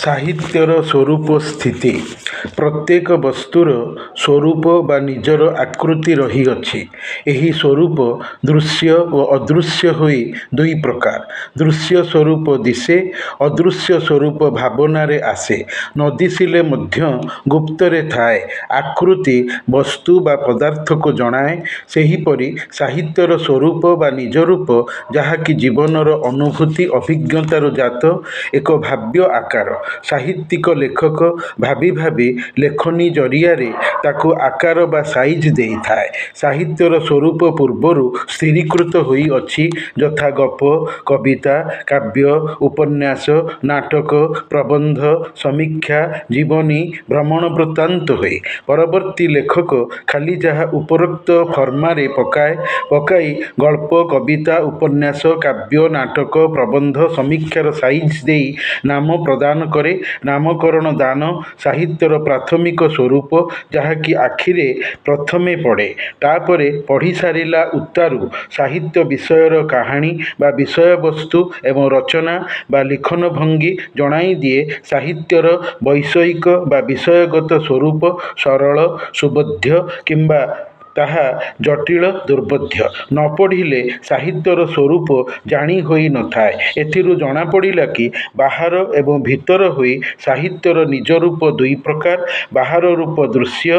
ସାହିତ୍ୟର ସ୍ୱରୂପ ସ୍ଥିତି। ପ୍ରତ୍ୟେକ ବସ୍ତୁର ସ୍ୱରୂପ ବା ନିଜର ଆକୃତି ରହିଅଛି। ଏହି ସ୍ୱରୂପ ଦୃଶ୍ୟ ଓ ଅଦୃଶ୍ୟ ହୋଇ ଦୁଇ ପ୍ରକାର। ଦୃଶ୍ୟ ସ୍ୱରୂପ ଦିଶେ, ଅଦୃଶ୍ୟ ସ୍ୱରୂପ ଭାବନାରେ ଆସେ। ନ ଦିଶିଲେ ମଧ୍ୟ ଗୁପ୍ତରେ ଥାଏ। ଆକୃତି ବସ୍ତୁ ବା ପଦାର୍ଥକୁ ଜଣାଏ। ସେହିପରି ସାହିତ୍ୟର ସ୍ୱରୂପ ବା ନିଜ ରୂପ, ଯାହାକି ଜୀବନର ଅନୁଭୂତି ଅଭିଜ୍ଞତାରୁ ଜାତ ଏକ ଭାବ୍ୟ ଆକାର। ସାହିତ୍ୟିକ ଲେଖକ ଭାବି ଭାବି ଲେଖନୀ ଜରିଆରେ ତାକୁ ଆକାର ବା ସାଇଜ ଦେଇଥାଏ। ସାହିତ୍ୟର ସ୍ୱରୂପ ପୂର୍ବରୁ ସ୍ଥିରୀକୃତ ହୋଇଅଛି, ଯଥା ଗପ, କବିତା, କାବ୍ୟ, ଉପନ୍ୟାସ, ନାଟକ, ପ୍ରବନ୍ଧ, ସମୀକ୍ଷା, ଜୀବନୀ, ଭ୍ରମଣ ବୃତ୍ତାନ୍ତ ହୋଇ। ପରବର୍ତ୍ତୀ ଲେଖକ ଖାଲି ଯାହା ଉପରୋକ୍ତ ଫର୍ମାରେ ପକାଇ ଗଳ୍ପ, କବିତା, ଉପନ୍ୟାସ, କାବ୍ୟ, ନାଟକ, ପ୍ରବନ୍ଧ, ସମୀକ୍ଷାର ସାଇଜ ଦେଇ ନାମ ପ୍ରଦାନ କରେ। ନାମକରଣ ଦାନ ସାହିତ୍ୟର ପ୍ରାଥମିକ ସ୍ୱରୂପ, ଯାହାକି ଆଖିରେ ପ୍ରଥମେ ପଡ଼େ। ତାପରେ ପଢ଼ି ସାରିଲା ଉତ୍ତାରୁ ସାହିତ୍ୟ ବିଷୟର କାହାଣୀ ବା ବିଷୟବସ୍ତୁ ଏବଂ ରଚନା ବା ଲିଖନ ଭଙ୍ଗୀ ଜଣାଇଦିଏ। ସାହିତ୍ୟର ବୈଷୟିକ ବା ବିଷୟଗତ ସ୍ୱରୂପ ସରଳ, ସୁବୋଧ୍ୟ କିମ୍ବା ତାହା ଜଟିଳ, ଦୁର୍ବୋଧ୍ୟ। ନ ପଢ଼ିଲେ ସାହିତ୍ୟର ସ୍ୱରୂପ ଜାଣି ହୋଇ ନଥାଏ। ଏଥିରୁ ଜଣାପଡ଼ିଲା କି ବାହାର ଏବଂ ଭିତର ହୋଇ ସାହିତ୍ୟର ନିଜ ରୂପ ଦୁଇ ପ୍ରକାର। ବାହାର ରୂପ ଦୃଶ୍ୟ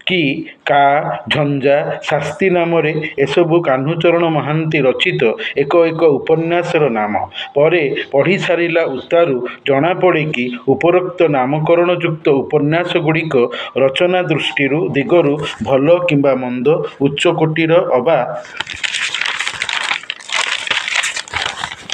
କି କା, ଝଞ୍ଜା, ଶାସ୍ତି ନାମରେ ଏସବୁ କାହ୍ନୁଚରଣ ମହାନ୍ତି ରଚିତ ଏକ ଏକ ଉପନ୍ୟାସର ନାମ। ପରେ ପଢ଼ି ସାରିଲା ଉତ୍ତାରୁ ଜଣାପଡ଼େ କି ଉପରୋକ୍ତ ନାମକରଣଯୁକ୍ତ ଉପନ୍ୟାସଗୁଡ଼ିକ ରଚନା ଦିଗରୁ ଭଲ କିମ୍ବା ମନ୍ଦ, ଉଚ୍ଚ କୋଟିର ଅବା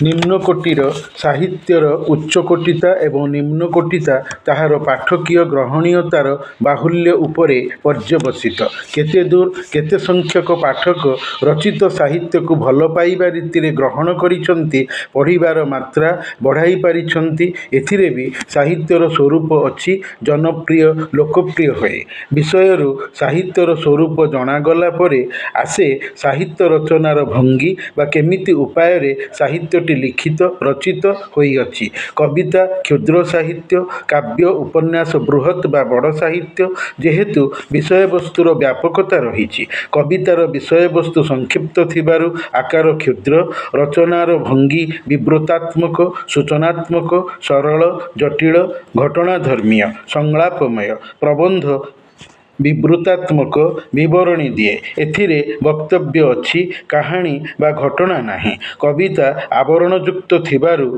ନିମ୍ନକୋଟୀର। ସାହିତ୍ୟର ଉଚ୍ଚକୋଟିତା ଏବଂ ନିମ୍ନକୋଟିତା ତାହାର ପାଠକୀୟ ଗ୍ରହଣୀୟତାର ବାହୁଲ୍ୟ ଉପରେ ପର୍ଯ୍ୟବସିତ। କେତେଦୂର କେତେ ସଂଖ୍ୟକ ପାଠକ ରଚିତ ସାହିତ୍ୟକୁ ଭଲ ପାଇବା ରୀତିରେ ଗ୍ରହଣ କରିଛନ୍ତି, ପଢ଼ିବାର ମାତ୍ରା ବଢ଼ାଇ ପାରିଛନ୍ତି, ଏଥିରେ ବି ସାହିତ୍ୟର ସ୍ୱରୂପ ଅଛି। ଜନପ୍ରିୟ, ଲୋକପ୍ରିୟ ହୁଏ। ବିଷୟରୁ ସାହିତ୍ୟର ସ୍ୱରୂପ ଜଣାଗଲା ପରେ ଆସେ ସାହିତ୍ୟ ରଚନାର ଭଙ୍ଗୀ ବା କେମିତି ଉପାୟରେ ସାହିତ୍ୟଟି ଲିଖିତ, ରଚିତ ହୋଇଅଛି। କବିତା କ୍ଷୁଦ୍ର ସାହିତ୍ୟ, କାବ୍ୟ ଉପନ୍ୟାସ ବୃହତ୍ ବା ବଡ଼ ସାହିତ୍ୟ। ଯେହେତୁ ବିଷୟବସ୍ତୁର ବ୍ୟାପକତା ରହିଛି, କବିତାର ବିଷୟବସ୍ତୁ ସଂକ୍ଷିପ୍ତ ଥିବାରୁ ଆକାର କ୍ଷୁଦ୍ର, ରଚନାର ଭଙ୍ଗୀ ବିବୃତାତ୍ମକ, ସୂଚନାତ୍ମକ, ସରଳ, ଜଟିଳ, ଘଟଣାଧର୍ମୀୟ, ସଂଳାପମୟ। ପ୍ରବନ୍ଧ ବିବୃତାତ୍ମକ ବିବରଣୀ ଦିଏ। ଏଥିରେ ବକ୍ତବ୍ୟ ଅଛି, କାହାଣୀ ବା ଘଟଣା ନାହିଁ। କବିତା ଆବରଣଯୁକ୍ତ ଥିବାରୁ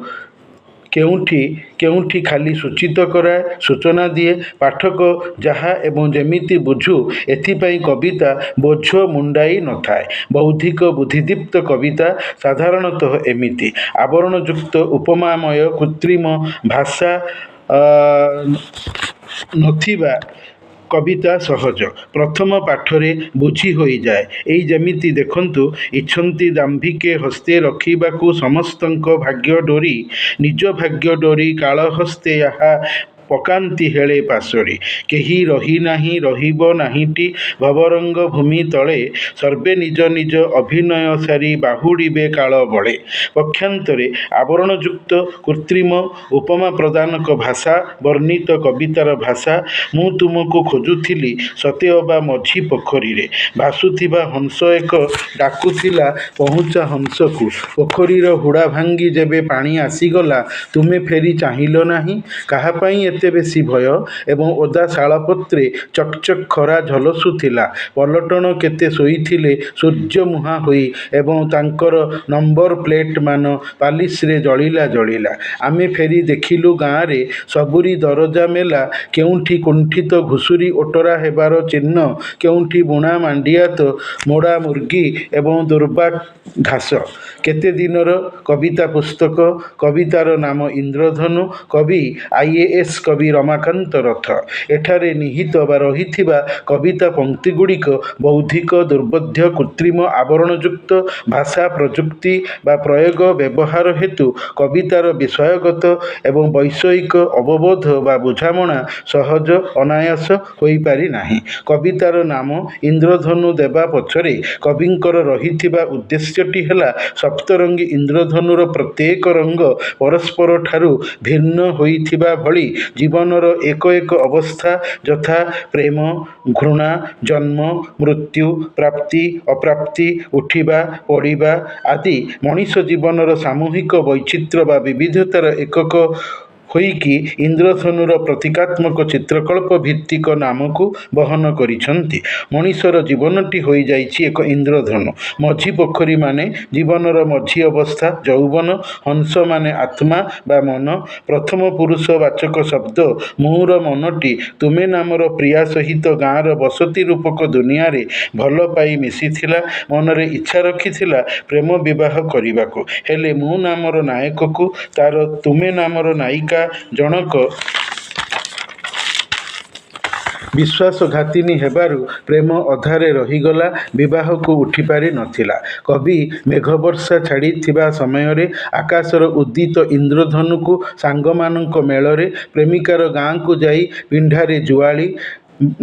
କେଉଁଠି କେଉଁଠି ଖାଲି ସୂଚିତ କରାଏ, ସୂଚନା ଦିଏ। ପାଠକ ଯାହା ଏବଂ ଯେମିତି ବୁଝୁ, ଏଥିପାଇଁ କବିତା ବୋଝ ମୁଣ୍ଡାଇ ନଥାଏ। ବୌଦ୍ଧିକ ବୁଦ୍ଧିଦୀପ୍ତ କବିତା ସାଧାରଣତଃ ଏମିତି। ଆବରଣଯୁକ୍ତ, ଉପମାମୟ, କୃତ୍ରିମ, ଭାଷା ନଥିବା କବିତା ସହଜ, ପ୍ରଥମ ପାଠରେ ବୁଝି ହୋଇଯାଏ। ଏଇ ଯେମିତି ଦେଖନ୍ତୁ, ଇଛନ୍ତି ଦାମ୍ଭିକେ ହସ୍ତେ ରଖିବାକୁ ସମସ୍ତଙ୍କ ଭାଗ୍ୟ ଡୋରି, ନିଜ ଭାଗ୍ୟ ଡୋରି କାଳହସ୍ତେ ଏହା ପକାନ୍ତି ହେଳେ ପାଶୋରି। କେହି ରହିନାହିଁ, ରହିବ ନାହିଁଟି ଭବରଙ୍ଗ ଭୂମି ତଳେ, ସର୍ବେ ନିଜ ନିଜ ଅଭିନୟ ସାରି ବାହୁଡ଼ିବେ କାଳ ବଳେ। ପକ୍ଷାନ୍ତରେ ଆବରଣଯୁକ୍ତ, କୃତ୍ରିମ, ଉପମା ପ୍ରଦାନକ ଭାଷା ବର୍ଣ୍ଣିତ କବିତାର ଭାଷା। ମୁଁ ତୁମକୁ ଖୋଜୁଥିଲି ସତେ ଅବା ମଝି ପୋଖରୀରେ, ଭାସୁଥିବା ହଂସ ଏକ ଡାକୁଥିଲା ପହୁଞ୍ଚା ହଂସକୁ। ପୋଖରୀର ହୁଡ଼ା ଭାଙ୍ଗି ଯେବେ ପାଣି ଆସିଗଲା, ତୁମେ ଫେରି ଚାହିଁଲ ନାହିଁ। କାହାପାଇଁ ଏତେ ବେଶୀ ଭୟ? ଏବଂ ଓଦା ଶାଳପତ୍ରେ ଚକ୍ ଚକ୍ ଖରା ଝଲସୁଥିଲା। ପଲଟଣ କେତେ ଶୋଇଥିଲେ ସୂର୍ଯ୍ୟମୁହାଁ ହୋଇ ଏବଂ ତାଙ୍କର ନମ୍ବର ପ୍ଲେଟମାନ ପାଲିସରେ ଜଳିଲା ଜଳିଲା। ଆମେ ଫେରି ଦେଖିଲୁ ଗାଁରେ ସବୁରି ଦରଜା ମେଲା। କେଉଁଠି କୁଣ୍ଠିତ ଘୁଷୁରି ଓଟରା ହେବାର ଚିହ୍ନ, କେଉଁଠି ବୁଣା ମାଣ୍ଡିଆ ତ ମୋଡ଼ା ମୁର୍ଗୀ ଏବଂ ଦୁର୍ବା ଘାସ। କେତେ ଦିନର କବିତା ପୁସ୍ତକ। କବିତାର ନାମ ଇନ୍ଦ୍ରଧନୁ। କବି IAS କବି ରମାକାନ୍ତ ରଥ। ଏଠାରେ ନିହିତ ବା ରହିଥିବା କବିତା ପଂକ୍ତିଗୁଡ଼ିକ ବୌଦ୍ଧିକ, ଦୁର୍ବୋଧ୍ୟ, କୃତ୍ରିମ, ଆବରଣଯୁକ୍ତ ଭାଷା ପ୍ରଯୁକ୍ତି ବା ପ୍ରୟୋଗ ବ୍ୟବହାର ହେତୁ କବିତାର ବିଷୟଗତ ଏବଂ ବୈଷୟିକ ଅବବୋଧ ବା ବୁଝାମଣା ସହଜ ଅନାୟାସ ହୋଇପାରି ନାହିଁ। କବିତାର ନାମ ଇନ୍ଦ୍ରଧନୁ ଦେବା ପଛରେ କବିଙ୍କର ରହିଥିବା ଉଦ୍ଦେଶ୍ୟଟି ହେଲା ସପ୍ତରଙ୍ଗୀ ଇନ୍ଦ୍ରଧନୁର ପ୍ରତ୍ୟେକ ରଙ୍ଗ ପରସ୍ପରଠାରୁ ଭିନ୍ନ ହୋଇଥିବା ଭଳି ଜୀବନର ଏକ ଏକ ଅବସ୍ଥା ଯଥା ପ୍ରେମ, ଘୃଣା, ଜନ୍ମ, ମୃତ୍ୟୁ, ପ୍ରାପ୍ତି, ଅପ୍ରାପ୍ତି, ଉଠିବା, ପଡ଼ିବା ଆଦି ମଣିଷ ଜୀବନର ସାମୂହିକ ବୈଚିତ୍ର୍ୟ ବା ବିବିଧତାର ଏକକ ହୋଇକି ଇନ୍ଦ୍ରଧନୁର ପ୍ରତୀକାତ୍ମକ ଚିତ୍ରକଳ୍ପ ଭିତ୍ତିକ ନାମକୁ ବହନ କରିଛନ୍ତି। ମଣିଷର ଜୀବନଟି ହୋଇଯାଇଛି ଏକ ଇନ୍ଦ୍ରଧନୁ। ମଝି ପୋଖରୀ ମାନେ ଜୀବନର ମଝି ଅବସ୍ଥା ଯୌବନ, ହଂସ ମାନେ ଆତ୍ମା ବା ମନ। ପ୍ରଥମ ପୁରୁଷ ବାଚକ ଶବ୍ଦ ମୁ'ର ମନଟି ତୁମେ ନାମର ପ୍ରିୟା ସହିତ ଗାଁର ବସତି ରୂପକ ଦୁନିଆରେ ଭଲ ପାଇ ମିଶିଥିଲା। ମନରେ ଇଚ୍ଛା ରଖିଥିଲା ପ୍ରେମ ବିବାହ କରିବାକୁ। ହେଲେ ମୁଁ ନାମର ନାୟକକୁ ତାର ତୁମେ ନାମର ନାୟିକା ଜଣକ ବିଶ୍ୱାସଘାତିନୀ ହେବାରୁ ପ୍ରେମ ଅଧାରେ ରହିଗଲା, ବିବାହକୁ ଉଠିପାରି ନଥିଲା। କବି ମେଘବର୍ଷା ଛାଡ଼ିଥିବା ସମୟରେ ଆକାଶର ଉଦ୍ଦିତ ଇନ୍ଦ୍ରଧନୁକୁ ସାଙ୍ଗମାନଙ୍କ ମେଳରେ ପ୍ରେମିକାର ଗାଁକୁ ଯାଇ ପିଣ୍ଡାରେ ଜୁଆଳି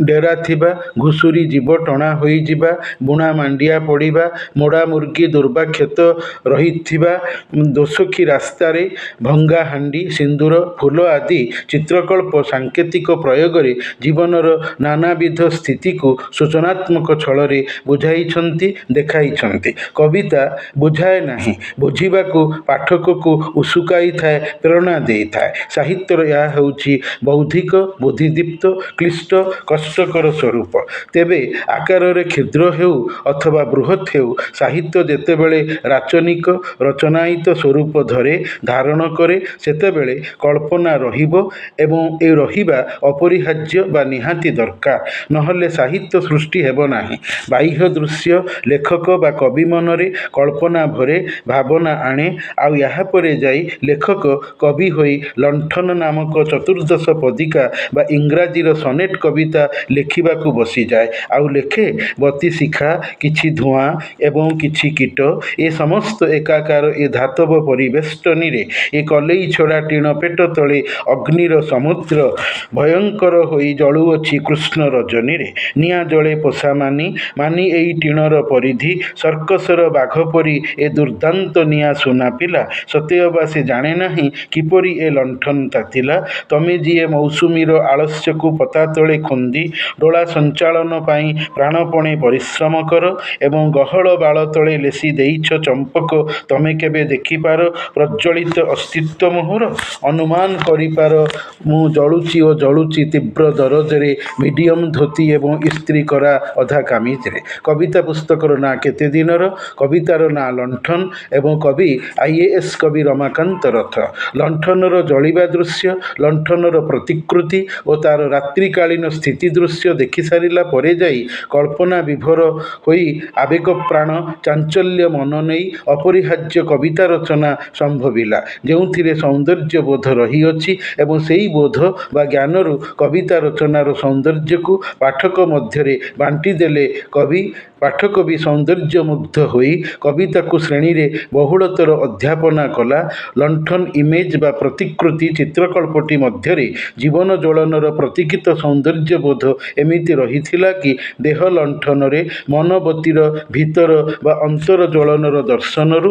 ଡେରା ଥିବା, ଘୁଷୁରି ଜୀବ ଟଣା ହୋଇଯିବା, ବୁଣା ମାଣ୍ଡିଆ ପଡ଼ିବା, ମୋଡ଼ା ମୁର୍ଗୀ ଦୁର୍ବାକ୍ଷତ ରହିଥିବା, ଦୋଷଖୀ ରାସ୍ତାରେ ଭଙ୍ଗା ହାଣ୍ଡି, ସିନ୍ଦୁର, ଫୁଲ ଆଦି ଚିତ୍ରକଳ୍ପ ସାଙ୍କେତିକ ପ୍ରୟୋଗରେ ଜୀବନର ନାନାବିଧ ସ୍ଥିତିକୁ ସୂଚନାତ୍ମକ ଛଳରେ ବୁଝାଇଛନ୍ତି, ଦେଖାଇଛନ୍ତି। କବିତା ବୁଝାଏ ନାହିଁ, ବୁଝିବାକୁ ପାଠକକୁ ଉସୁକାଇଥାଏ, ପ୍ରେରଣା ଦେଇଥାଏ। ସାହିତ୍ୟର ଏହା ହେଉଛି ବୌଦ୍ଧିକ, ବୁଦ୍ଧିଦୀପ୍ତ, କ୍ଳିଷ୍ଟ, କଷ୍ଟକର ସ୍ୱରୂପ। ତେବେ ଆକାରରେ କ୍ଷୁଦ୍ର ହେଉ ଅଥବା ବୃହତ୍ ହେଉ, ସାହିତ୍ୟ ଯେତେବେଳେ ରାଚନିକ, ରଚନାୟିତ ସ୍ୱରୂପ ଧାରଣ କରେ ସେତେବେଳେ କଳ୍ପନା ରହିବ ଏବଂ ଏ ରହିବା ଅପରିହାର୍ଯ୍ୟ ବା ନିହାତି ଦରକାର। ନହେଲେ ସାହିତ୍ୟ ସୃଷ୍ଟି ହେବ ନାହିଁ। ବାହ୍ୟ ଦୃଶ୍ୟ ଲେଖକ ବା କବି ମନରେ କଳ୍ପନା ଭରେ, ଭାବନା ଆଣେ, ଆଉ ଏହାପରେ ଯାଇ ଲେଖକ କବି ହୋଇ ଲଣ୍ଠନ ନାମକ ଚତୁର୍ଦ୍ଦଶ ପଦିକା ବା ଇଂରାଜୀର ସନେଟ୍ କବିତା ଲେଖିବାକୁ ବସିଯାଏ। ଆଉ ଲେଖେ ବତିଶିଖା, କିଛି ଧୂଆଁ ଏବଂ କିଛି କୀଟ, ଏ ସମସ୍ତ ଏକାକାର ଏ ଧାତବ ପରିବେଷ୍ଟନୀରେ, ଏ କଲେଇ ଛଡ଼ା ଟିଣ ପେଟ ତଳେ ଅଗ୍ନିର ସମୁଦ୍ର ଭୟଙ୍କର ହୋଇ ଜଳୁଅଛି କୃଷ୍ଣ ରଜନୀରେ। ନିଆଁ ଜଳେ ପୋଷା ମାନି ଏଇ ଟିଣର ପରିଧି, ସର୍କସର ବାଘ ପରି ଏ ଦୁର୍ଦ୍ଦାନ୍ତ ନିଆଁ ସୁନା ପିଲା। ସତେଅବା ସେ ଜାଣେ ନାହିଁ କିପରି ଏ ଲଣ୍ଠନ ତାତିଲା। ତମେ ଯିଏ ମୌସୁମୀର ଆଳସ୍ୟକୁ ପତା ତଳେ ଖୁନ୍ଦି ଡୋଳା ସଞ୍ଚାଳନ ପାଇଁ ପ୍ରାଣପଣେ ପରିଶ୍ରମ କର ଏବଂ ଗହଳ ବାଳ ତଳେ ଲେସି ଦେଇଛ ଚମ୍ପକ, ତମେ କେବେ ଦେଖିପାର ପ୍ରଜ୍ୱଳିତ ଅସ୍ତିତ୍ୱ ମୋହର? ଅନୁମାନ କରିପାର ମୁଁ ଜଳୁଛି ଓ ଜଳୁଛି ତୀବ୍ର ଦରଜରେ, ମିଡିୟମ ଧୋତି ଏବଂ ଇସ୍ତ୍ରୀ କରା ଅଧା କାମିଜରେ। କବିତା ପୁସ୍ତକର ନାଁ କେତେ ଦିନର, କବିତାର ନାଁ ଲଣ୍ଠନ ଏବଂ କବି IAS କବି ରମାକାନ୍ତ ରଥ। ଲଣ୍ଠନର ଜଳିବା ଦୃଶ୍ୟ, ଲଣ୍ଠନର ପ୍ରତିକୃତି ଓ ତାର ରାତ୍ରିକାଳୀନ ସ୍ଥିତି ଦୃଶ୍ୟ ଦେଖିସାରିଲା ପରେ ଯାଇ କଳ୍ପନା ବିଭୋର ହୋଇ ଆବେଗପ୍ରାଣ ଚାଞ୍ଚଲ୍ୟ ମନ ନେଇ ଅପରିହାର୍ଯ୍ୟ କବିତା ରଚନା ସମ୍ଭବିଲା, ଯେଉଁଥିରେ ସୌନ୍ଦର୍ଯ୍ୟ ବୋଧ ରହିଅଛି ଏବଂ ସେହି ବୋଧ ବା ଜ୍ଞାନରୁ କବିତା ରଚନାର ସୌନ୍ଦର୍ଯ୍ୟକୁ ପାଠକ ମଧ୍ୟରେ ବାଣ୍ଟିଦେଲେ ପାଠକ ବି ସୌନ୍ଦର୍ଯ୍ୟମୁଗ୍ଧ ହୋଇ କବିତାକୁ ଶ୍ରେଣୀରେ ବହୁଳତର ଅଧ୍ୟାପନା କଲା। ଲଣ୍ଠନ ଇମେଜ୍ ବା ପ୍ରତିକୃତି ଚିତ୍ରକଳ୍ପଟି ମଧ୍ୟରେ ଜୀବନ ଜ୍ୱଳନର ପ୍ରତୀକିତ ସୌନ୍ଦର୍ଯ୍ୟବୋଧ ଏମିତି ରହିଥିଲା କି ଦେହ ଲଣ୍ଠନରେ ମନବତୀର ଭିତର ବା ଅନ୍ତର ଜ୍ୱଳନର ଦର୍ଶନରୁ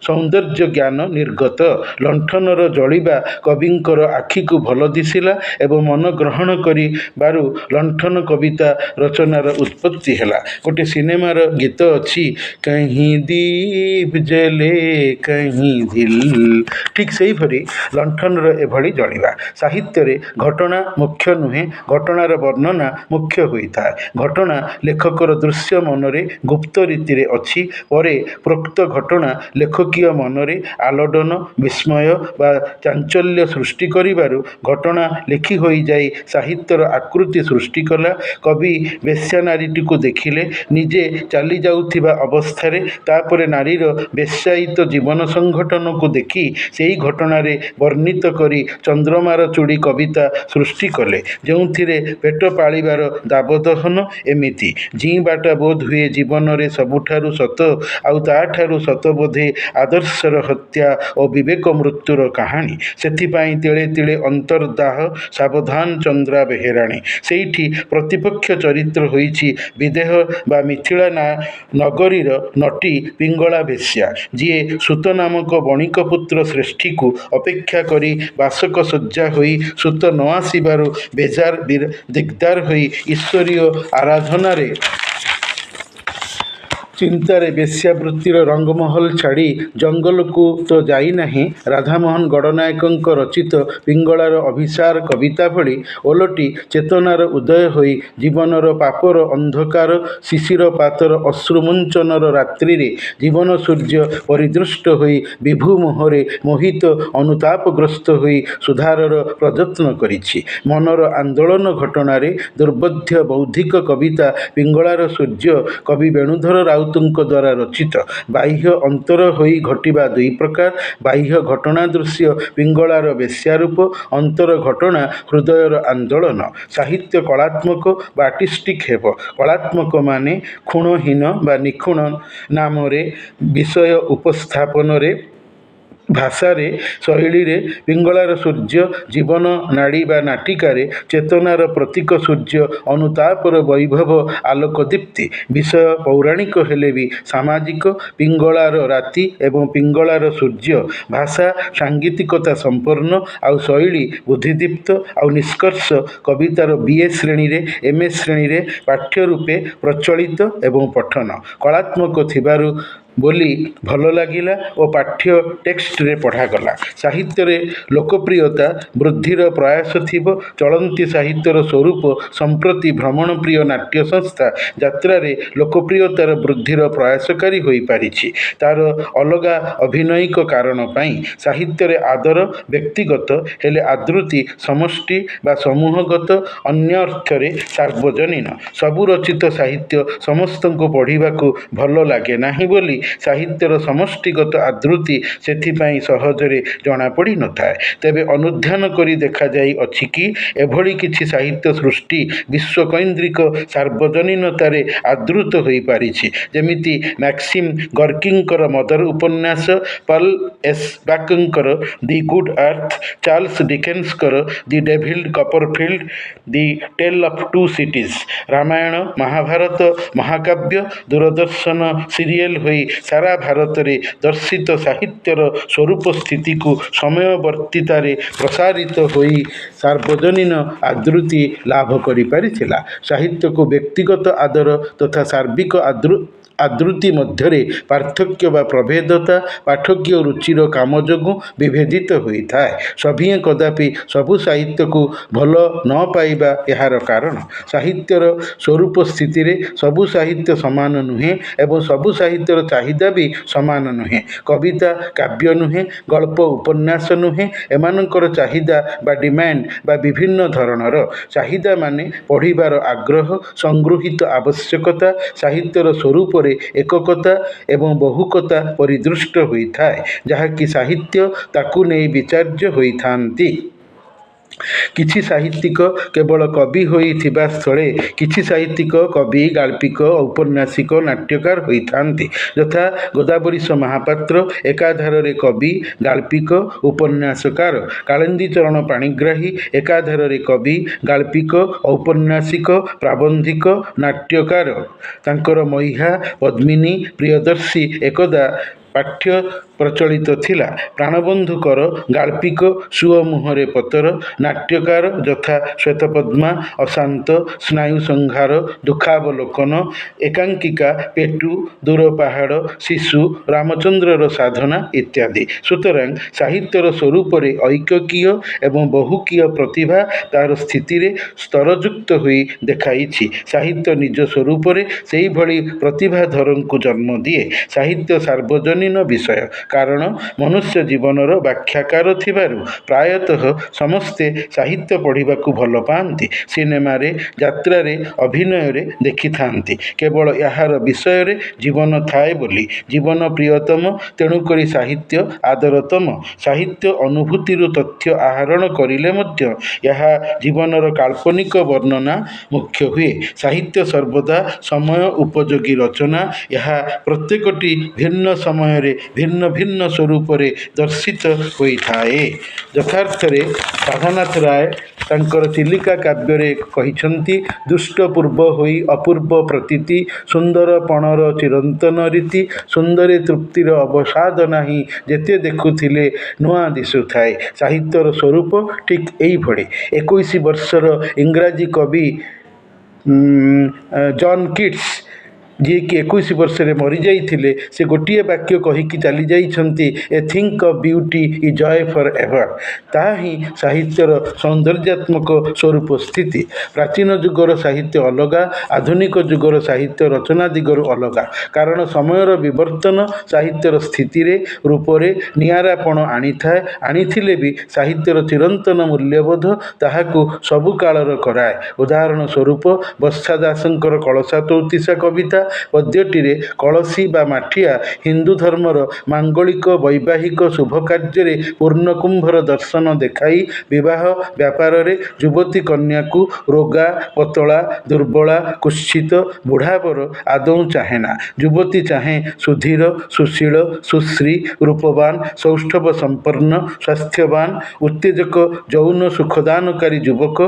ସୌନ୍ଦର୍ଯ୍ୟ ଜ୍ଞାନ ନିର୍ଗତ। ଲଣ୍ଠନର ଜଳିବା କବିଙ୍କର ଆଖିକୁ ଭଲ ଦିଶିଲା ଏବଂ ମନ ଗ୍ରହଣ କରିବାରୁ ଲଣ୍ଠନ କବିତା ରଚନାର ଉତ୍ପତ୍ତି ହେଲା। ଗୋଟିଏ ସିନେମାର ଗୀତ ଅଛି, କହିଁ ଦୀପ ଜଲେ କହିଁ ଦିଲ। ଠିକ୍ ସେହିପରି ଲଣ୍ଠନର ଏଭଳି ଜଳିବା। ସାହିତ୍ୟରେ ଘଟଣା ମୁଖ୍ୟ ନୁହେଁ, ଘଟଣାର ବର୍ଣ୍ଣନା ମୁଖ୍ୟ ହୋଇଥାଏ। ଘଟଣା ଲେଖକର ଦୃଶ୍ୟ ମନରେ ଗୁପ୍ତ ରୀତିରେ ଅଛି, ପରେ ପ୍ରୋକ୍ତ ଘଟଣା ଲେଖକୀୟ ପାଠକୀୟ ମନରେ ଆଲୋଡ଼ନ ବିସ୍ମୟ ବା ଚାଞ୍ଚଲ୍ୟ ସୃଷ୍ଟି କରିବାରୁ ଘଟଣା ଲେଖି ହୋଇଯାଇ ସାହିତ୍ୟର ଆକୃତି ସୃଷ୍ଟି କଲା। କବି ବେଶ୍ୟା ନାରୀଟିକୁ ଦେଖିଲେ ନିଜେ ଚାଲି ଯାଉଥିବା ଅବସ୍ଥାରେ ତାପରେ ନାରୀର ବେଶ୍ୟାୟିତ ଜୀବନ ସଂଘଟନକୁ ଦେଖି ସେହି ଘଟଣାରେ ବର୍ଣ୍ଣିତ କରି ଚନ୍ଦ୍ରମାର ଚୂଡ଼ି କବିତା ସୃଷ୍ଟି କଲେ, ଯେଉଁଥିରେ ପେଟ ପାଳିବାର ଦାବଦହନ ଏମିତି ଜିଇଁବାଟା ବୋଧହୁଏ ଜୀବନରେ ସବୁଠାରୁ ସତ, ଆଉ ତାଠାରୁ ସତ ବୋଧେ ଆଦର୍ଶର ହତ୍ୟା ଓ ବିବେକ ମୃତ୍ୟୁର କାହାଣୀ। ସେଥିପାଇଁ ତିଳେ ତିଳେ ଅନ୍ତର୍ଦାହ ସାବଧାନ ଚନ୍ଦ୍ରା ବେହେରାଣୀ। ସେଇଠି ପ୍ରତିପକ୍ଷ ଚରିତ୍ର ହୋଇଛି ବିଦେହ ବା ମିଥିଳା ନଗରୀର ନଟି ପିଙ୍ଗଳା ବେଶ୍ୟା, ଯିଏ ସୂତ ନାମକ ବଣିକ ପୁତ୍ର ଶ୍ରେଷ୍ଠୀକୁ ଅପେକ୍ଷା କରି ବାସକ ଶଯ୍ୟା ହୋଇ ସୂତ ନ ଆସିବାରୁ ବେଜାର ଦିଗଦାର ହୋଇ ଈଶ୍ୱରୀୟ ଆରାଧନାରେ ଚିନ୍ତାରେ ବେଶ୍ୟାବୃତ୍ତିର ରଙ୍ଗମହଲ ଛାଡ଼ି ଜଙ୍ଗଲକୁ ତ ଯାଇନାହିଁ, ରାଧାମୋହନ ଗଡ଼ନାୟକଙ୍କ ରଚିତ ପିଙ୍ଗଳାର ଅଭିସାର କବିତା ଭଳି ଓଲଟି ଚେତନାର ଉଦୟ ହୋଇ ଜୀବନର ପାପର ଅନ୍ଧକାର ଶିଶିରପାତର ଅଶ୍ରୁମୁଞ୍ଚନର ରାତ୍ରିରେ ଜୀବନ ସୂର୍ଯ୍ୟ ପରିଦୃଷ୍ଟ ହୋଇ ବିଭୁ ମୋହରେ ମୋହିତ ଅନୁତାପଗ୍ରସ୍ତ ହୋଇ ସୁଧାରର ପ୍ରଯତ୍ନ କରିଛି। ମନର ଆନ୍ଦୋଳନ ଘଟଣାରେ ଦୁର୍ବୋଧ୍ୟ ବୌଦ୍ଧିକ କବିତା ପିଙ୍ଗଳାର ସୂର୍ଯ୍ୟ କବି ବେଣୁଧର ରାଉତଙ୍କ ଦ୍ୱାରା ରଚିତ। ବାହ୍ୟ ଅନ୍ତର ହୋଇ ଘଟିବା ଦୁଇ ପ୍ରକାର। ବାହ୍ୟ ଘଟଣା ଦୃଶ୍ୟ ପିଙ୍ଗଳାର ବେଶ୍ୟାରୂପ, ଅନ୍ତର ଘଟଣା ହୃଦୟର ଆନ୍ଦୋଳନ। ସାହିତ୍ୟ କଳାତ୍ମକ ବା ଆର୍ଟିଷ୍ଟିକ୍ ହେବ। କଳାତ୍ମକ ମାନେ କ୍ଷୁଣ୍ଣହୀନ ବା ନିଖୁଣ ନାମରେ ବିଷୟ ଉପସ୍ଥାପନରେ ଭାଷାରେ ଶୈଳୀରେ ପିଙ୍ଗଳାର ସୂର୍ଯ୍ୟ ଜୀବନ ନାଡ଼ି ବା ନାଟିକାରେ ଚେତନାର ପ୍ରତୀକ ସୂର୍ଯ୍ୟ ଅନୁତାପର ବୈଭବ ଆଲୋକ ଦୀପ୍ତି। ବିଷୟ ପୌରାଣିକ ହେଲେ ବି ସାମାଜିକ। ପିଙ୍ଗଳାର ରାତି ଏବଂ ପିଙ୍ଗଳାର ସୂର୍ଯ୍ୟ ଭାଷା ସାଙ୍ଗୀତିକତା ସମ୍ପନ୍ନ, ଆଉ ଶୈଳୀ ବୁଦ୍ଧିଦୀପ୍ତ, ଆଉ ନିଷ୍କର୍ଷ କବିତାର BA ଶ୍ରେଣୀରେ MA ଶ୍ରେଣୀରେ ପାଠ୍ୟ ରୂପେ ପ୍ରଚଳିତ ଏବଂ ପଠନ କଳାତ୍ମକ ଥିବାରୁ ବୋଲି ଭଲ ଲାଗିଲା ଓ ପାଠ୍ୟ ଟେକ୍ସଟରେ ପଢ଼ାଗଲା। ସାହିତ୍ୟରେ ଲୋକପ୍ରିୟତା ବୃଦ୍ଧିର ପ୍ରୟାସ ଥିବ। ଚଳନ୍ତି ସାହିତ୍ୟର ସ୍ୱରୂପ ସମ୍ପ୍ରତି ଭ୍ରମଣପ୍ରିୟ ନାଟ୍ୟ ସଂସ୍ଥା ଯାତ୍ରାରେ ଲୋକପ୍ରିୟତାର ବୃଦ୍ଧିର ପ୍ରୟାସକାରୀ ହୋଇପାରିଛି। ତାର ଅଲଗା ଅଭିନୟିକ କାରଣ ପାଇଁ। ସାହିତ୍ୟରେ ଆଦର ବ୍ୟକ୍ତିଗତ ହେଲେ ଆଦୃତି ସମଷ୍ଟି ବା ସମୂହଗତ, ଅନ୍ୟ ଅର୍ଥରେ ସାର୍ବଜନୀନ। ସବୁ ରଚିତ ସାହିତ୍ୟ ସମସ୍ତଙ୍କୁ ପଢ଼ିବାକୁ ଭଲ ଲାଗେ ନାହିଁ ବୋଲି ସାହିତ୍ୟର ସମଷ୍ଟିଗତ ଆଦୃତି ସେଥିପାଇଁ ସହଜରେ ଜଣାପଡ଼ି ନଥାଏ। ତେବେ ଅନୁଧ୍ୟାନ କରି ଦେଖାଯାଇଅଛି କି ଏଭଳି କିଛି ସାହିତ୍ୟ ସୃଷ୍ଟି ବିଶ୍ୱକୈନ୍ଦ୍ରିକ ସାର୍ବଜନୀନତାରେ ଆଦୃତ ହୋଇପାରିଛି, ଯେମିତି ମ୍ୟାକ୍ସିମ୍ ଗର୍କିଙ୍କର ମଦର ଉପନ୍ୟାସ, ପଲ୍ ଏସ୍‌ବାକ୍‌ଙ୍କର ଦି ଗୁଡ୍ ଆର୍ଥ, ଚାର୍ଲ୍ସ ଡିକେନ୍ସଙ୍କର ଦି ଡେଭିଲ୍ଡ Copperfield, the Tale of Two Cities. Ramayan Mahabharat ମହାକାବ୍ୟ ଦୂରଦର୍ଶନ ସିରିଏଲ୍ ହୋଇ ସାରା ଭାରତରେ ଦର୍ଶିତ ସାହିତ୍ୟର ସ୍ୱରୂପ ସ୍ଥିତିକୁ ସମୟବର୍ତ୍ତିତାରେ ପ୍ରସାରିତ ହୋଇ ସାର୍ବଜନୀନ ଆଦୃତି ଲାଭ କରିପାରିଥିଲା। ସାହିତ୍ୟକୁ ବ୍ୟକ୍ତିଗତ ଆଦର ତଥା ସାର୍ବିକ ଆଦୃତି ମଧ୍ୟରେ ପାର୍ଥକ୍ୟ ବା ପ୍ରଭେଦତା ପାଠକୀୟ ରୁଚିର କାମ ଯୋଗୁଁ ବିଭେଦିତ ହୋଇଥାଏ। ସଭିଏଁ କଦାପି ସବୁ ସାହିତ୍ୟକୁ ଭଲ ନ ପାଇବା ଏହାର କାରଣ। ସାହିତ୍ୟର ସ୍ୱରୂପ ସ୍ଥିତିରେ ସବୁ ସାହିତ୍ୟ ସମାନ ନୁହେଁ ଏବଂ ସବୁ ସାହିତ୍ୟର ଚାହିଦା ବି ସମାନ ନୁହେଁ। କବିତା କାବ୍ୟ ନୁହେଁ, ଗଳ୍ପ ଉପନ୍ୟାସ ନୁହେଁ, ଏମାନଙ୍କର ଚାହିଦା ବା ଡିମାଣ୍ଡ ବା ବିଭିନ୍ନ ଧରଣର। ଚାହିଦା ମାନେ ପଢ଼ିବାର ଆଗ୍ରହ, ସଂଗୃହୀତ ଆବଶ୍ୟକତା। ସାହିତ୍ୟର ସ୍ୱରୂପରେ ଏକକତା ଏବଂ ବହୁକତା ପରିଦୃଷ୍ଟ ହୋଇଥାଏ, ଯାହାକି ସାହିତ୍ୟ ତାକୁ ନେଇ ବିଚାର୍ଯ୍ୟ ହୋଇଥାନ୍ତି। କିଛି ସାହିତ୍ୟିକ କେବଳ କବି ହୋଇଥିବା ସ୍ଥଳେ କିଛି ସାହିତ୍ୟିକ କବି, ଗାଳ୍ପିକ, ଔପନ୍ୟାସିକ, ନାଟ୍ୟକାର ହୋଇଥାନ୍ତି। ଯଥା ଗୋଦାବରୀଶ ମହାପାତ୍ର ଏକାଧାରରେ କବି, ଗାଳ୍ପିକ, ଉପନ୍ୟାସକାର। କାଳିନ୍ଦୀଚରଣ ପାଣିଗ୍ରାହୀ ଏକାଧାରରେ କବି, ଗାଳ୍ପିକ, ଔପନ୍ୟାସିକ, ପ୍ରାବନ୍ଧିକ, ନାଟ୍ୟକାର। ତାଙ୍କର ମହ୍ୟା, ପଦ୍ମିନୀ, ପ୍ରିୟଦର୍ଶୀ ଏକଦା ପାଠ୍ୟ ପ୍ରଚଳିତ ଥିଲା। ପ୍ରାଣବନ୍ଧୁଙ୍କର ଗାଳ୍ପିକ ସୁଅ ମୁହଁରେ ପତର, ନାଟ୍ୟକାର ଯଥା ଶ୍ୱେତପଦ୍ମା, ଅଶାନ୍ତ, ସ୍ନାୟୁସଂହାର, ଦୁଃଖାବଲୋକନ, ଏକାଙ୍କିକା, ପେଟୁ, ଦୂର ପାହାଡ଼, ଶିଶୁ, ରାମଚନ୍ଦ୍ରର ସାଧନା ଇତ୍ୟାଦି। ସୁତରାଂ ସାହିତ୍ୟର ସ୍ୱରୂପରେ ଐକକୀୟ ଏବଂ ବହୁକୀୟ ପ୍ରତିଭା ତାହାର ସ୍ଥିତିରେ ସ୍ତରଯୁକ୍ତ ହୋଇ ଦେଖାଇଛି। ସାହିତ୍ୟ ନିଜ ସ୍ୱରୂପରେ ସେହିଭଳି ପ୍ରତିଭାଧରଙ୍କୁ ଜନ୍ମ ଦିଏ। ସାହିତ୍ୟ ସାର୍ବଜନୀନ ବିଷୟ। କାରଣ ମନୁଷ୍ୟ ଜୀବନର ବ୍ୟାଖ୍ୟାକାର ଥିବାରୁ ପ୍ରାୟତଃ ସମସ୍ତେ ସାହିତ୍ୟ ପଢ଼ିବାକୁ ଭଲ ପାଆନ୍ତି, ସିନେମାରେ, ଯାତ୍ରାରେ, ଅଭିନୟରେ ଦେଖିଥାନ୍ତି। କେବଳ ଏହାର ବିଷୟରେ ଜୀବନ ଥାଏ ବୋଲି। ଜୀବନ ପ୍ରିୟତମ, ତେଣୁକରି ସାହିତ୍ୟ ଆଦରତମ। ସାହିତ୍ୟ ଅନୁଭୂତିରୁ ତଥ୍ୟ ଆହରଣ କରିଲେ ମଧ୍ୟ ଏହା ଜୀବନର କାଳ୍ପନିକ ବର୍ଣ୍ଣନା ମୁଖ୍ୟ ହୁଏ। ସାହିତ୍ୟ ସର୍ବଦା ସମୟ ଉପଯୋଗୀ ରଚନା। ଏହା ପ୍ରତ୍ୟେକଟି ଭିନ୍ନ ସମୟରେ ଭିନ୍ନ ଭିନ୍ନ ସ୍ୱରୂପରେ ଦର୍ଶିତ ହୋଇଥାଏ। ଯଥାର୍ଥରେ ରାଧାନାଥ ରାୟ ତାଙ୍କର ଚିଲିକା କାବ୍ୟରେ କହିଛନ୍ତି, ଦୁଷ୍ଟ ପୂର୍ବ ହୋଇ ଅପୂର୍ବ ପ୍ରତୀତି, ସୁନ୍ଦର ପଣର ଚିରନ୍ତନ ରୀତି, ସୁନ୍ଦରୀ ତୃପ୍ତିର ଅବସାଦ ନାହିଁ, ଯେତେ ଦେଖୁଥିଲେ ନୂଆ ଦିଶୁଥାଏ। ସାହିତ୍ୟର ସ୍ୱରୂପ ଠିକ୍ ଏଇଭଳି। 21 ବର୍ଷର ଇଂରାଜୀ କବି ଜନ୍ କିଟ୍ସ, ଯିଏକି 21 ବର୍ଷରେ ମରିଯାଇଥିଲେ, ସେ ଗୋଟିଏ ବାକ୍ୟ କହିକି ଚାଲିଯାଇଛନ୍ତି, a thing of beauty is joy forever. ତାହା ହିଁ ସାହିତ୍ୟର ସୌନ୍ଦର୍ଯ୍ୟାତ୍ମକ ସ୍ୱରୂପ ସ୍ଥିତି। ପ୍ରାଚୀନ ଯୁଗର ସାହିତ୍ୟ ଅଲଗା, ଆଧୁନିକ ଯୁଗର ସାହିତ୍ୟ ରଚନା ଦିଗରୁ ଅଲଗା। କାରଣ ସମୟର ବିବର୍ତ୍ତନ ସାହିତ୍ୟର ସ୍ଥିତିରେ, ରୂପରେ ନିଆରାପଣ ଆଣିଥାଏ। ଆଣିଥିଲେ ବି ସାହିତ୍ୟର ଚିରନ୍ତନ ମୂଲ୍ୟବୋଧ ତାହାକୁ ସବୁ କାଳର କରାଏ। ଉଦାହରଣ ସ୍ୱରୂପ ବର୍ଷା ଦାସଙ୍କର କଳସା ତଉତିସା କବିତା ପଦ୍ୟଟିରେ କଳସୀ ବା ମାଠିଆ ହିନ୍ଦୁ ଧର୍ମର ମାଙ୍ଗଳିକ ବୈବାହିକ ଶୁଭକାର୍ଯ୍ୟରେ ପୂର୍ଣ୍ଣକୁମ୍ଭର ଦର୍ଶନ ଦେଖାଇ ବିବାହ ବ୍ୟାପାରରେ ଯୁବତୀ କନ୍ୟାକୁ ରୋଗା, ପତଳା, ଦୁର୍ବଳା, କୁତ୍ସିତ, ବୁଢ଼ାବର ଆଦୌ ଚାହେଁନା। ଯୁବତୀ ଚାହେଁ ସୁଧୀର, ସୁଶୀଳ, ସୁଶ୍ରୀ, ରୂପବାନ, ସୌଷ୍ଠବ ସମ୍ପନ୍ନ, ସ୍ୱାସ୍ଥ୍ୟବାନ, ଉତ୍ତେଜକ, ଯୌନ ସୁଖଦାନକାରୀ ଯୁବକ,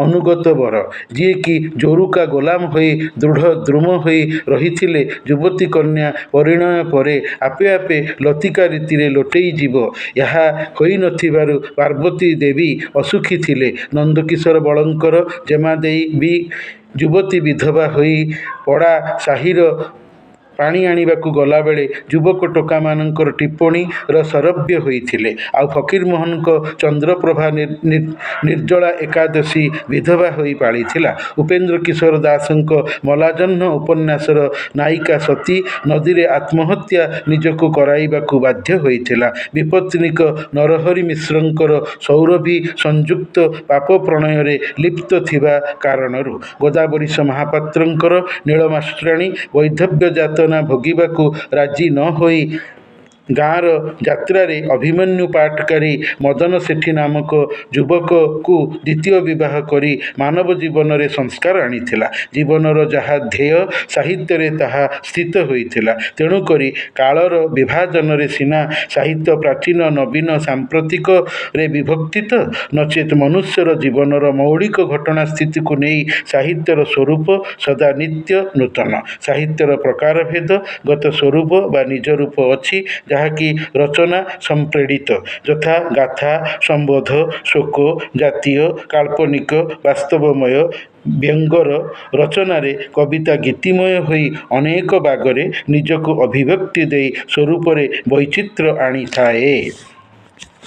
ଅନୁଗତ ବର, ଯିଏକି ଜୋରୁକା ଗୋଲାମ ହୋଇ ଦୃଢ଼ ଦ୍ରୁମ ହୋଇ ରହିଥିଲେ ଯୁବତୀ କନ୍ୟା ପରିଣୟ ପରେ ଆପେ ଆପେ ଲତିକା ରୀତିରେ ଲୋଟେଇ ଯିବ। ଏହା ହୋଇନଥିବାରୁ ପାର୍ବତୀ ଦେବୀ ଅସୁଖୀ ଥିଲେ। ନନ୍ଦକିଶୋର ବଳଙ୍କର ଜେମାଦେଇ ବି ଯୁବତୀ ବିଧବା ହୋଇ ପଡ଼ା ସାହିର ପାଣି ଆଣିବାକୁ ଗଲାବେଳେ ଯୁବକ ଟୋକାମାନଙ୍କର ଟିପ୍ପଣୀର ଶରବ୍ୟ ହୋଇଥିଲେ। ଆଉ ଫକୀରମୋହନଙ୍କ ଚନ୍ଦ୍ରପ୍ରଭା ନିର୍ଜଳା ଏକାଦଶୀ ବିଧବା ହୋଇ ପାଳିଥିଲା। ଉପେନ୍ଦ୍ର କିଶୋର ଦାସଙ୍କ ମଲାଜହ୍ନ ଉପନ୍ୟାସର ନାୟିକା ସତୀ ନଦୀରେ ଆତ୍ମହତ୍ୟା ନିଜକୁ କରାଇବାକୁ ବାଧ୍ୟ ହୋଇଥିଲା ବିପତ୍ନୀକ ନରହରି ମିଶ୍ରଙ୍କର ସୌରଭୀ ସଂଯୁକ୍ତ ପାପ ପ୍ରଣୟରେ ଲିପ୍ତ ଥିବା କାରଣରୁ। ଗୋଦାବରୀଶ ମହାପାତ୍ରଙ୍କର ନୀଳମାଷ୍ଟ୍ରାଣୀ ବୈଧବ୍ୟ ଯାତନା ଭୋଗିବାକୁ ରାଜି ନ ହୋଇ ଗାଁର ଯାତ୍ରାରେ ଅଭିମନ୍ୟୁ ପାଟକାରୀ ମଦନ ସେଠୀ ନାମକ ଯୁବକକୁ ଦ୍ୱିତୀୟ ବିବାହ କରି ମାନବ ଜୀବନରେ ସଂସ୍କାର ଆଣିଥିଲା। ଜୀବନର ଯାହା ಧ್ಯେୟ ସାହିତ୍ୟରେ ତାହା ସ୍ଥିତ ହୋଇଥିଲା। ତେଣୁକରି କାଳର ବିଭାଜନରେ ସିନା ସାହିତ୍ୟ ପ୍ରାଚୀନ, ନବୀନ, ସାମ୍ପ୍ରତିକରେ ବିଭକ୍ତିତ, ନଚେତ୍ ମନୁଷ୍ୟର ଜୀବନର ମୌଳିକ ଘଟଣା ସ୍ଥିତିକୁ ନେଇ ସାହିତ୍ୟର ସ୍ୱରୂପ ସଦା ନିତ୍ୟ ନୂତନ। ସାହିତ୍ୟର ପ୍ରକାରଭେଦ ଗତ ସ୍ୱରୂପ ବା ନିଜ ରୂପ ଅଛି, ଯାହାକି ରଚନା ସମ୍ପ୍ରେଡ଼ିତ, ଯଥା ଗାଥା, ସମ୍ବୋଧ, ଶୋକ, ଜାତୀୟ, କାଳ୍ପନିକ, ବାସ୍ତବମୟ, ବ୍ୟଙ୍ଗର ରଚନାରେ କବିତା ଗୀତିମୟ ହୋଇ ଅନେକ ବାଗରେ ନିଜକୁ ଅଭିବ୍ୟକ୍ତି ଦେଇ ସ୍ୱରୂପରେ ବୈଚିତ୍ର୍ୟ ଆଣିଥାଏ।